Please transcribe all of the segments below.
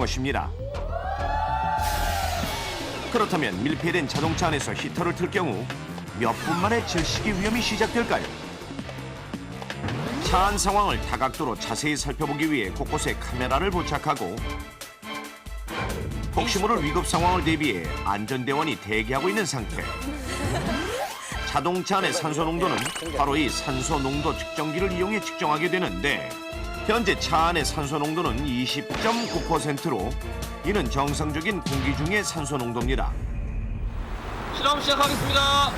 것입니다. 그렇다면 밀폐된 자동차 안에서 히터를 틀 경우 몇 분 만에 질식의 위험이 시작될까요? 차 안 상황을 다각도로 자세히 살펴보기 위해 곳곳에 카메라를 포착하고 혹시 모를 위급 상황을 대비해 안전대원이 대기하고 있는 상태. 자동차 안의 산소 농도는 바로 이 산소 농도 측정기를 이용해 측정하게 되는데 현재 차 안의 산소 농도는 20.9%로 이는 정상적인 공기 중의 산소 농도입니다. 실험 시작하겠습니다.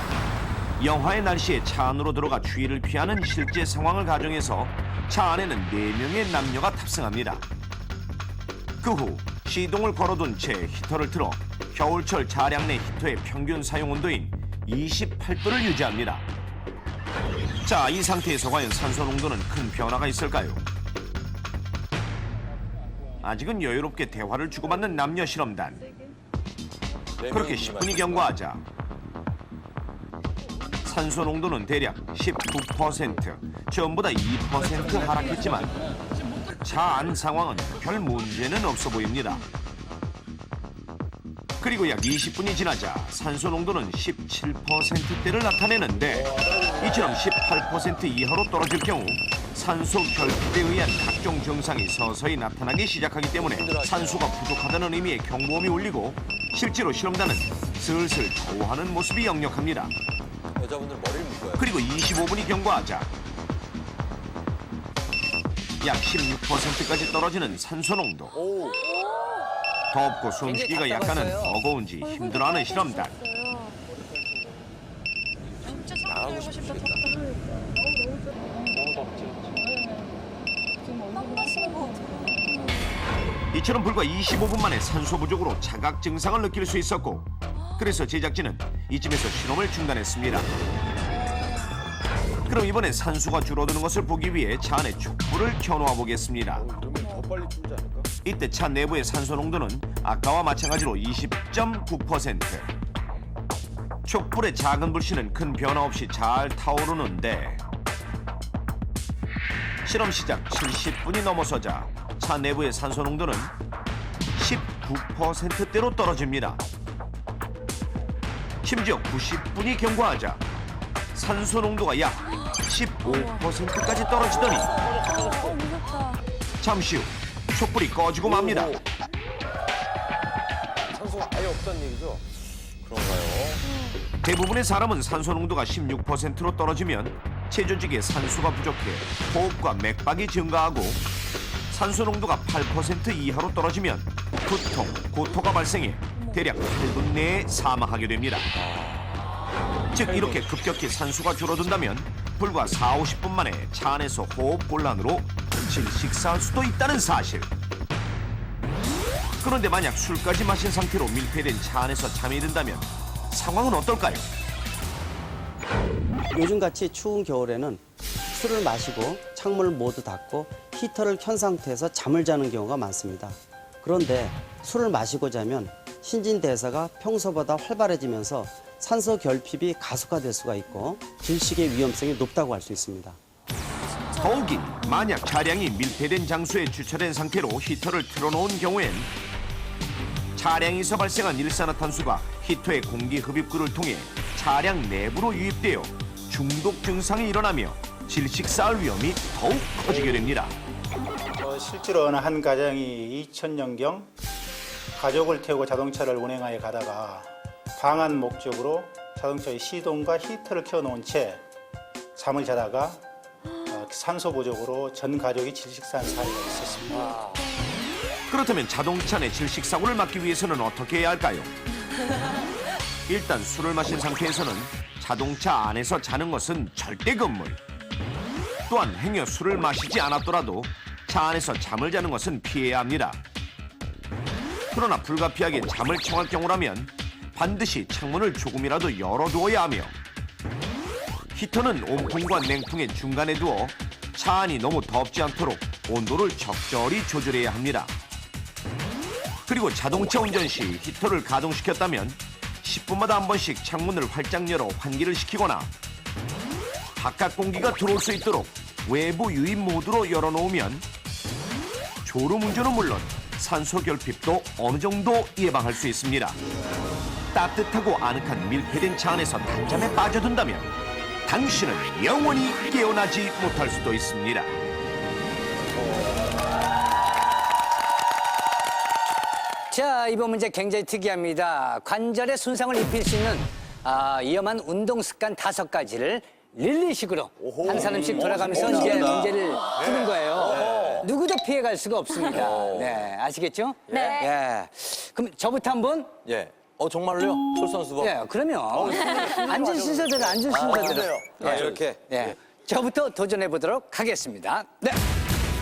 영하의 날씨에 차 안으로 들어가 추위를 피하는 실제 상황을 가정해서 차 안에는 4명의 남녀가 탑승합니다. 그 후 시동을 걸어둔 채 히터를 틀어 겨울철 차량 내 히터의 평균 사용 온도인 28도를 유지합니다. 자, 이 상태에서 과연 산소 농도는 큰 변화가 있을까요? 아직은 여유롭게 대화를 주고받는 남녀 실험단. 그렇게 10분이 경과하자 산소 농도는 대략 19%, 전보다 2% 하락했지만 차 안 상황은 별 문제는 없어 보입니다. 그리고 약 20분이 지나자 산소 농도는 17%대를 나타내는데 이처럼 18% 이하로 떨어질 경우 산소 결핍에 의한 각종 증상이 서서히 나타나기 시작하기 때문에 산소가 부족하다는 의미의 경보음이 울리고 실제로 실험단은 슬슬 토하는 모습이 역력합니다. 여자분들 머리를 묶어요. 그리고 25분이 경과하자 약 16%까지 떨어지는 산소 농도. 오, 덥고 숨쉬기가 약간은 버거운지 힘들어하는 실험단. 진짜 나가고 참고 싶다. 너무 덥지. 이처럼 불과 25분 만에 산소 부족으로 자각 증상을 느낄 수 있었고 그래서 제작진은 이쯤에서 실험을 중단했습니다. 그럼 이번엔 산소가 줄어드는 것을 보기 위해 차 안에 촛불을 켜놓아 보겠습니다. 그러면 더 빨리 줄지 않을까? 이때 차 내부의 산소 농도는 아까와 마찬가지로 20.9%. 촛불의 작은 불씨는 큰 변화 없이 잘 타오르는데 실험 시작 70분이 넘어서자 차 내부의 산소 농도는 19%대로 떨어집니다. 심지어 90분이 경과하자 산소 농도가 약 15%까지 떨어지더니 잠시 후 촛불이 꺼지고 맙니다. 산소가 아예 없다는 얘기죠? 그런가요? 대부분의 사람은 산소 농도가 16%로 떨어지면 체조직에 산소가 부족해 호흡과 맥박이 증가하고 산소 농도가 8% 이하로 떨어지면 두통, 고토가 발생해 대략 8분 내에 사망하게 됩니다. 즉 이렇게 급격히 산소가 줄어든다면 불과 4, 50분 만에 차 안에서 호흡 곤란으로 질식사할 수도 있다는 사실. 그런데 만약 술까지 마신 상태로 밀폐된 차 안에서 잠이 든다면 상황은 어떨까요? 요즘같이 추운 겨울에는 술을 마시고 창문을 모두 닫고 히터를 켠 상태에서 잠을 자는 경우가 많습니다. 그런데 술을 마시고 자면 신진대사가 평소보다 활발해지면서 산소 결핍이 가속화될 수가 있고 질식의 위험성이 높다고 할 수 있습니다. 더욱이 만약 차량이 밀폐된 장소에 주차된 상태로 히터를 틀어놓은 경우엔 차량에서 발생한 일산화탄소가 히터의 공기 흡입구를 통해 차량 내부로 유입되어 중독 증상이 일어나며 질식 쌓을 위험이 더욱 커지게 됩니다. 실제로 어느 한 가정이 2000년경 가족을 태우고 자동차를 운행하여 가다가 방한 목적으로 자동차의 시동과 히터를 켜놓은 채 잠을 자다가 산소 부족으로 전 가족이 질식사한 사례가 있었습니다. 그렇다면 자동차 내 질식 사고를 막기 위해서는 어떻게 해야 할까요? 일단 술을 마신 상태에서는 자동차 안에서 자는 것은 절대 금물. 또한 행여 술을 마시지 않았더라도 차 안에서 잠을 자는 것은 피해야 합니다. 그러나 불가피하게 잠을 청할 경우라면 반드시 창문을 조금이라도 열어두어야 하며 히터는 온풍과 냉풍의 중간에 두어 차 안이 너무 덥지 않도록 온도를 적절히 조절해야 합니다. 그리고 자동차 운전 시 히터를 가동시켰다면 10분마다 한 번씩 창문을 활짝 열어 환기를 시키거나 바깥 공기가 들어올 수 있도록 외부 유입 모드로 열어놓으면 졸음 운전은 물론 산소 결핍도 어느 정도 예방할 수 있습니다. 따뜻하고 아늑한 밀폐된 차 안에서 단잠에 빠져든다면 당신은 영원히 깨어나지 못할 수도 있습니다. 자, 이번 문제 굉장히 특이합니다. 관절에 손상을 입힐 수 있는 위험한 운동 습관 5가지를 릴리식으로 한 사람씩 돌아가면서 이제 문제를 푸는 거예요. 누구도 피해갈 수가 없습니다. 네, 아시겠죠? 네. 예. 그럼 저부터 한번. 예. 정말로요? 솔선수범. 예, 그러면 앉은 순서대로 앉은 순서대로. 이렇게. 예. 저부터 도전해 보도록 하겠습니다. 네.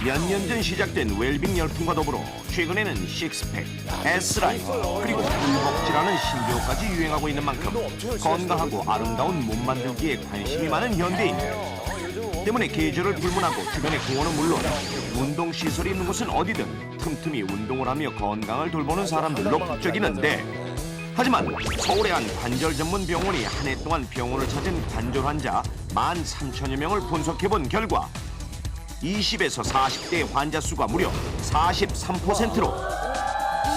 몇 년 전 시작된 웰빙 열풍과 더불어 최근에는 식스팩, S라인, 그리고 굴복지라는 신조어까지 유행하고 있는 만큼 건강하고 아름다운 몸 만들기에 관심이 많은 현대인. 때문에 계절을 불문하고 주변의 공원은 물론 운동시설이 있는 곳은 어디든 틈틈이 운동을 하며 건강을 돌보는 사람들로 북적이는데, 하지만 서울의 한 관절 전문 병원이 한 해 동안 병원을 찾은 관절 환자 13,000여 명을 분석해본 결과 20에서 40대 환자 수가 무려 43%로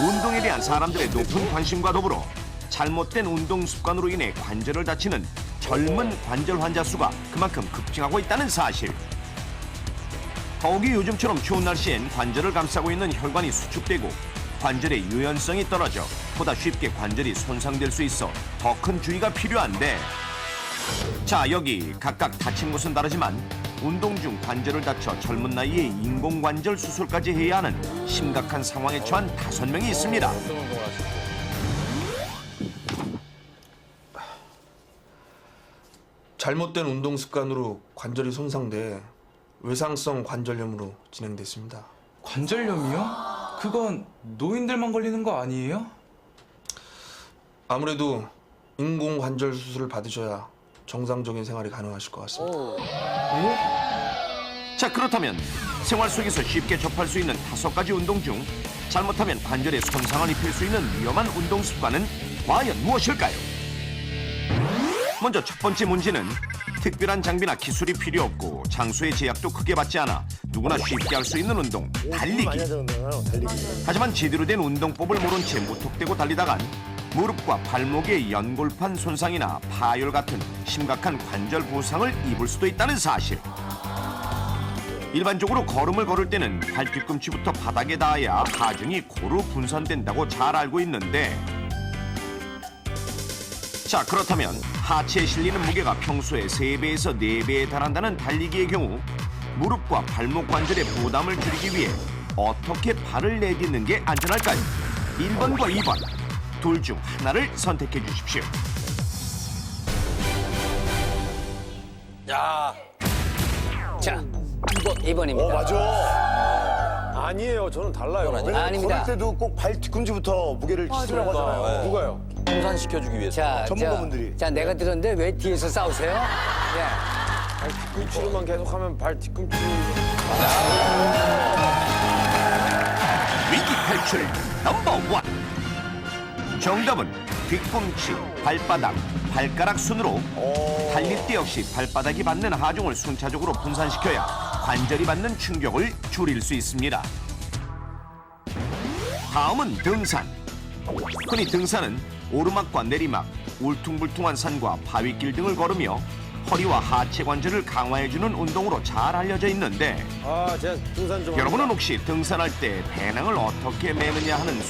운동에 대한 사람들의 높은 관심과 더불어 잘못된 운동 습관으로 인해 관절을 다치는 젊은 관절 환자 수가 그만큼 급증하고 있다는 사실. 더욱이 요즘처럼 추운 날씨엔 관절을 감싸고 있는 혈관이 수축되고 관절의 유연성이 떨어져 보다 쉽게 관절이 손상될 수 있어 더 큰 주의가 필요한데, 자, 여기 각각 다친 곳은 다르지만 운동 중 관절을 다쳐 젊은 나이에 인공관절 수술까지 해야 하는 심각한 상황에 처한 5명이 있습니다. 잘못된 운동 습관으로 관절이 손상돼 외상성 관절염으로 진행됐습니다. 관절염이요? 그건 노인들만 걸리는 거 아니에요? 아무래도 인공관절 수술을 받으셔야 정상적인 생활이 가능하실 것 같습니다. 자, 그렇다면 생활 속에서 쉽게 접할 수 있는 5가지 운동 중 잘못하면 관절에 손상을 입힐 수 있는 위험한 운동 습관은 과연 무엇일까요? 먼저 첫 번째 문제는 특별한 장비나 기술이 필요 없고 장소의 제약도 크게 받지 않아 누구나 쉽게 할 수 있는 운동, 달리기. 하지만 제대로 된 운동법을 모른 채 무턱대고 달리다간 무릎과 발목의 연골판 손상이나 파열 같은 심각한 관절 부상을 입을 수도 있다는 사실. 일반적으로 걸음을 걸을 때는 발뒤꿈치부터 바닥에 닿아야 하중이 고루 분산된다고 잘 알고 있는데, 자, 그렇다면 하체에 실리는 무게가 평소의 3배에서 4배에 달한다는 달리기의 경우 무릎과 발목 관절의 부담을 줄이기 위해 어떻게 발을 내딛는 게 안전할까요? 1번과 2번, 둘 중 하나를 선택해 주십시오. 야. 자, 2번입니다. 맞아. 아니에요. 저는 달라요. 왜냐면 아닙니다. 걸을 때도 꼭 발 뒤꿈치부터 무게를 치라고 하잖아요. 누가요? 분산시켜주기 위해서. 전문가분들이. 자, 내가 들었는데 왜 뒤에서 싸우세요? 예. 발 뒤꿈치로만 계속하면 발 뒤꿈치. 위기 탈출 넘버 1. 정답은 뒤꿈치, 발바닥, 발가락 순으로 달릴 때 역시 발바닥이 받는 하중을 순차적으로 분산시켜야 관절이 받는 충격을 줄일 수 있습니다. 다음은 등산. 흔히 등산은 오르막과 내리막, 울퉁불퉁한 산과 바위길 등을 걸으며 허리와 하체 관절을 강화해주는 운동으로 잘 알려져 있는데, 제가 등산 좀. 여러분은 혹시 등산할 때 배낭을 어떻게 매느냐 하는